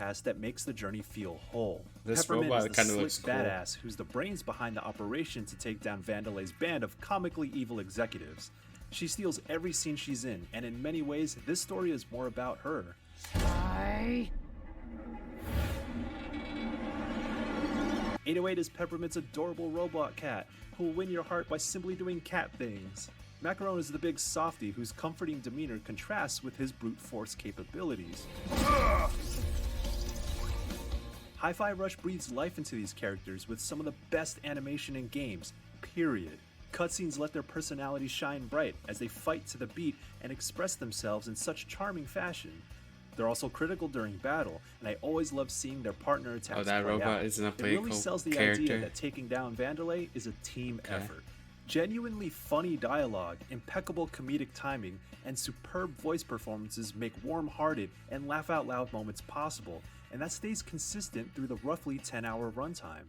cast that makes the journey feel whole. This Peppermint robot is the kinda slick looks cool. badass who's the brains behind the operation to take down Vandelay's band of comically evil executives. She steals every scene she's in, and in many ways, this story is more about her. 808 is Peppermint's adorable robot cat, who will win your heart by simply doing cat things. Macaron is the big softy whose comforting demeanor contrasts with his brute force capabilities. Hi-Fi Rush breathes life into these characters with some of the best animation in games, period. Cutscenes let their personalities shine bright as they fight to the beat and express themselves in such charming fashion. They're also critical during battle, and I always love seeing their partner attacks Oh, that play robot out. isn't a It playable really sells the character. idea that taking down Vandelay is a team effort. Genuinely funny dialogue, impeccable comedic timing, and superb voice performances make warm-hearted and laugh-out-loud moments possible, and that stays consistent through the roughly 10-hour runtime.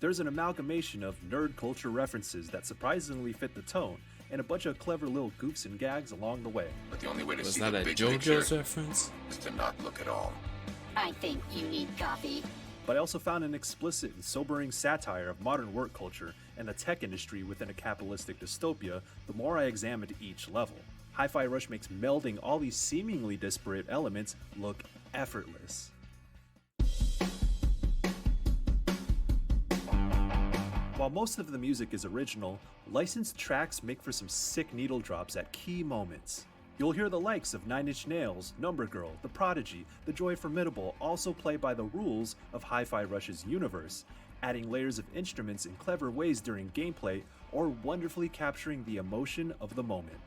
There's an amalgamation of nerd culture references that surprisingly fit the tone, and a bunch of clever little goofs and gags along the way. But the only way to Was see that the a big JoJo's picture reference? is to not look at all. I think you need coffee. But I also found an explicit and sobering satire of modern work culture and the tech industry within a capitalistic dystopia the more I examined each level. Hi-Fi Rush makes melding all these seemingly disparate elements look effortless. While most of the music is original, licensed tracks make for some sick needle drops at key moments. You'll hear the likes of Nine Inch Nails, Number Girl, The Prodigy, The Joy Formidable also play by the rules of Hi-Fi Rush's universe, adding layers of instruments in clever ways during gameplay or wonderfully capturing the emotion of the moment.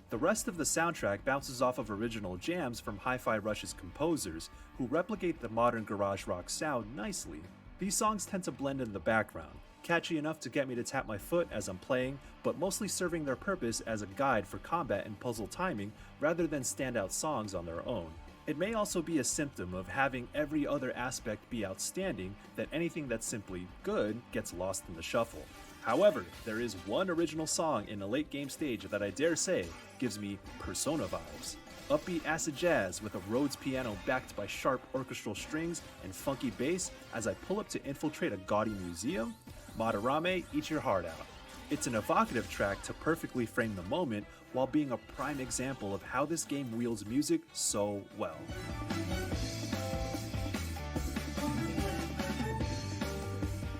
The rest of the soundtrack bounces off of original jams from Hi-Fi Rush's composers, who replicate the modern garage rock sound nicely. These songs tend to blend in the background, catchy enough to get me to tap my foot as I'm playing, but mostly serving their purpose as a guide for combat and puzzle timing rather than standout songs on their own. It may also be a symptom of having every other aspect be outstanding that anything that's simply good gets lost in the shuffle. However, there is one original song in a late game stage that I dare say gives me Persona vibes. Upbeat acid jazz with a Rhodes piano backed by sharp orchestral strings and funky bass as I pull up to infiltrate a gaudy museum? Madarame, eat your heart out. It's an evocative track to perfectly frame the moment while being a prime example of how this game wields music so well.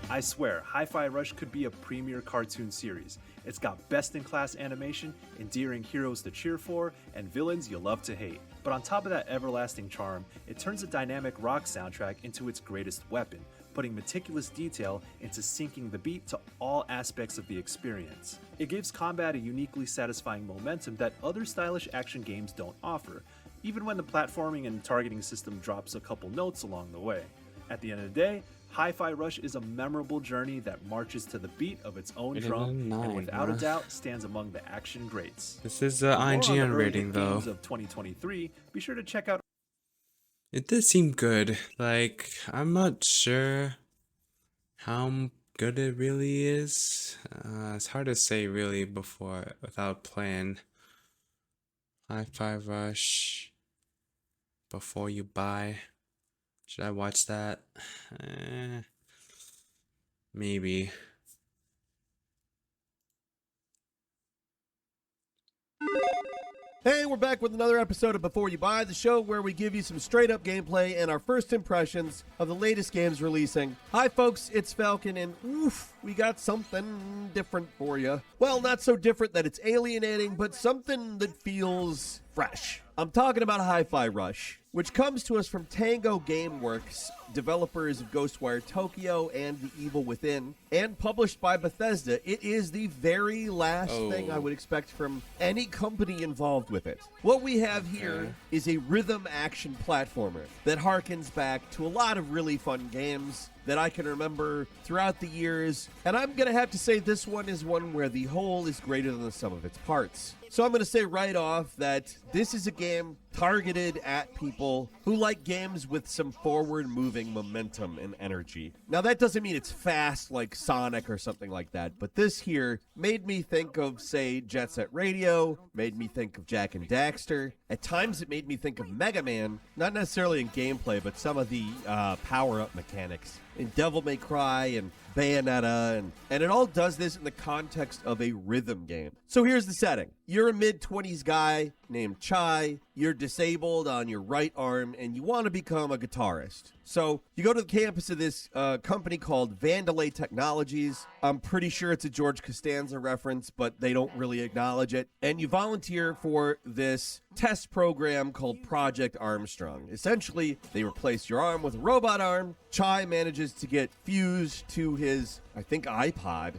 I swear, Hi-Fi Rush could be a premier cartoon series. It's got best-in-class animation, endearing heroes to cheer for, and villains you love to hate. But on top of that everlasting charm, it turns a dynamic rock soundtrack into its greatest weapon, putting meticulous detail into syncing the beat to all aspects of the experience. It gives combat a uniquely satisfying momentum that other stylish action games don't offer, even when the platforming and targeting system drops a couple notes along the way. At the end of the day, Hi-Fi Rush is a memorable journey that marches to the beat of its own drum and without a doubt stands among the action greats. This is For more on the IGN early rating though. games of 2023, be sure to check out It did seem good. Like, I'm not sure how good it really is. It's hard to say really without playing. Hi-Fi Rush. Before You Buy. Should I watch that? Maybe. Hey, we're back with another episode of Before You Buy, the show where we give you some straight up gameplay and our first impressions of the latest games releasing. Hi folks, it's Falcon, and oof, we got something different for you. Well, not so different that it's alienating, but something that feels fresh. I'm talking about Hi-Fi Rush, which comes to us from Tango Gameworks, developers of Ghostwire Tokyo and The Evil Within, and published by Bethesda. It is the very last thing I would expect from any company involved with it. What we have here is a rhythm action platformer that harkens back to a lot of really fun games that I can remember throughout the years, and I'm going to have to say this one is one where the whole is greater than the sum of its parts. So I'm going to say right off that this is a game targeted at people who like games with some forward-moving driving momentum and energy. Now, that doesn't mean it's fast like Sonic or something like that, but this here made me think of, say, Jet Set Radio, made me think of Jak and Daxter. At times, it made me think of Mega Man, not necessarily in gameplay, but some of the power-up mechanics in Devil May Cry and Bayonetta, and it all does this in the context of a rhythm game. So here's the setting. You're a mid-20s guy named Chai, you're disabled on your right arm, and you want to become a guitarist. So you go to the campus of this company called Vandalay Technologies. I'm pretty sure it's a George Costanza reference, but they don't really acknowledge it. And you volunteer for this test program called Project Armstrong. Essentially, they replace your arm with a robot arm. Chai manages to get fused to his, I think, iPod.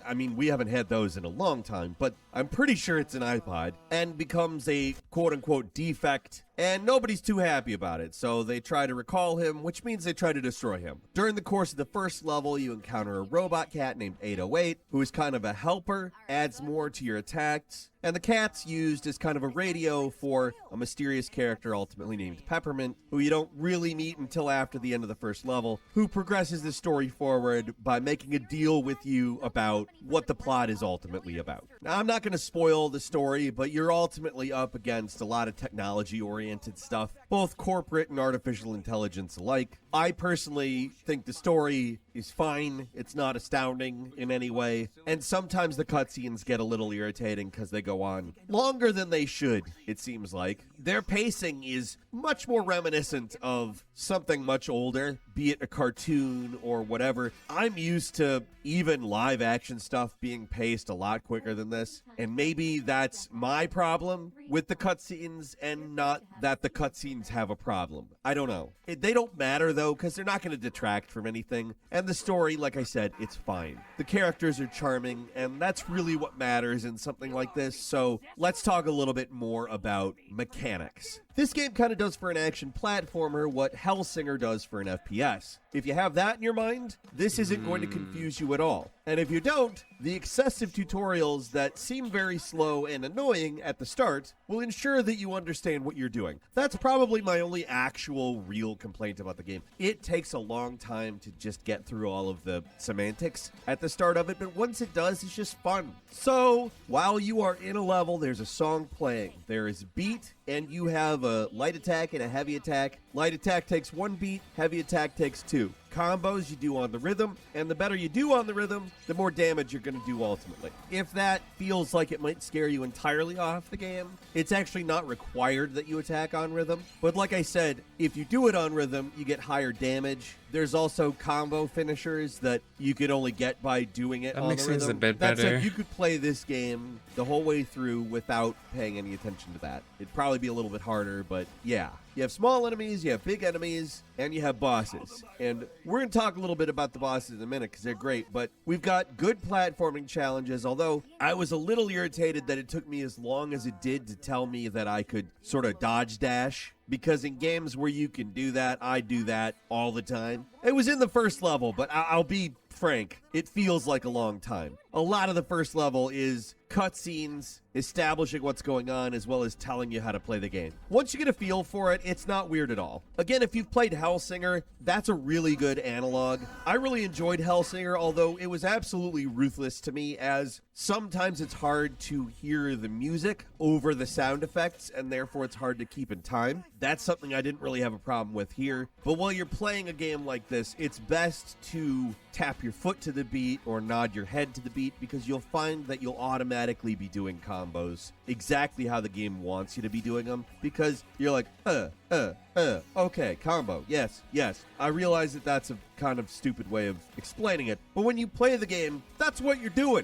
I mean, we haven't had those in a long time, but I'm pretty sure it's an iPod, and becomes a quote-unquote defect, and nobody's too happy about it, so they try to recall him, which means they try to destroy him. During the course of the first level, you encounter a robot cat named 808, who is kind of a helper, adds more to your attacks, and the cat's used as kind of a radio for a mysterious character ultimately named Peppermint, who you don't really meet until after the end of the first level, who progresses the story forward by making a deal with you about what the plot is ultimately about. Now, I'm not going to spoil the story, but you're ultimately up against a lot of technology-oriented stuff, both corporate and artificial intelligence alike. I personally think the story is fine. It's not astounding in any way. And sometimes the cutscenes get a little irritating because they go on longer than they should, it seems like. Their pacing is much more reminiscent of something much older, be it a cartoon or whatever. I'm used to even live action stuff being paced a lot quicker than this. And maybe that's my problem with the cutscenes and not that the cutscenes have a problem. I don't know. They don't matter though, because they're not going to detract from anything. And the story, like I said, it's fine. The characters are charming, and that's really what matters in something like this. So let's talk a little bit more about mechanics. This game kind of does for an action platformer what Hellsinger does for an FPS. If you have that in your mind, this isn't going to confuse you at all. And if you don't, the excessive tutorials that seem very slow and annoying at the start will ensure that you understand what you're doing. That's probably my only actual real complaint about the game. It takes a long time to just get through all of the semantics at the start of it, but once it does, it's just fun. So, while you are in a level, there's a song playing. There is a beat, and you have a light attack and a heavy attack. Light attack takes 1 beat, heavy attack takes 2. Combos you do on the rhythm, and the better you do on the rhythm, the more damage you're going to do ultimately. If that feels like it might scare you entirely off the game, it's actually not required that you attack on rhythm. But like I said, if you do it on rhythm, you get higher damage. There's also combo finishers that you could only get by doing it That on makes the sense rhythm. a bit That said, better. you could play this game the whole way through without paying any attention to that. It'd probably be a little bit harder, but yeah. You have small enemies, you have big enemies, and you have bosses. And we're going to talk a little bit about the bosses in a minute because they're great, but we've got good platforming challenges, although I was a little irritated that it took me as long as it did to tell me that I could sort of dodge dash. Because in games where you can do that, I do that all the time. It was in the first level, but I'll be frank, it feels like a long time. A lot of the first level is cutscenes, establishing what's going on, as well as telling you how to play the game. Once you get a feel for it, it's not weird at all. Again, if you've played Hellsinger, that's a really good analog. I really enjoyed Hellsinger, although it was absolutely ruthless to me, as sometimes it's hard to hear the music over the sound effects, and therefore it's hard to keep in time. That's something I didn't really have a problem with here. But while you're playing a game like this, it's best to tap your foot to the beat or nod your head to the beat, because you'll find that you'll automatically be doing combos exactly how the game wants you to be doing them, because you're like, okay, combo, yes. I realize that that's a kind of stupid way of explaining it, but when you play the game, that's what you're doing.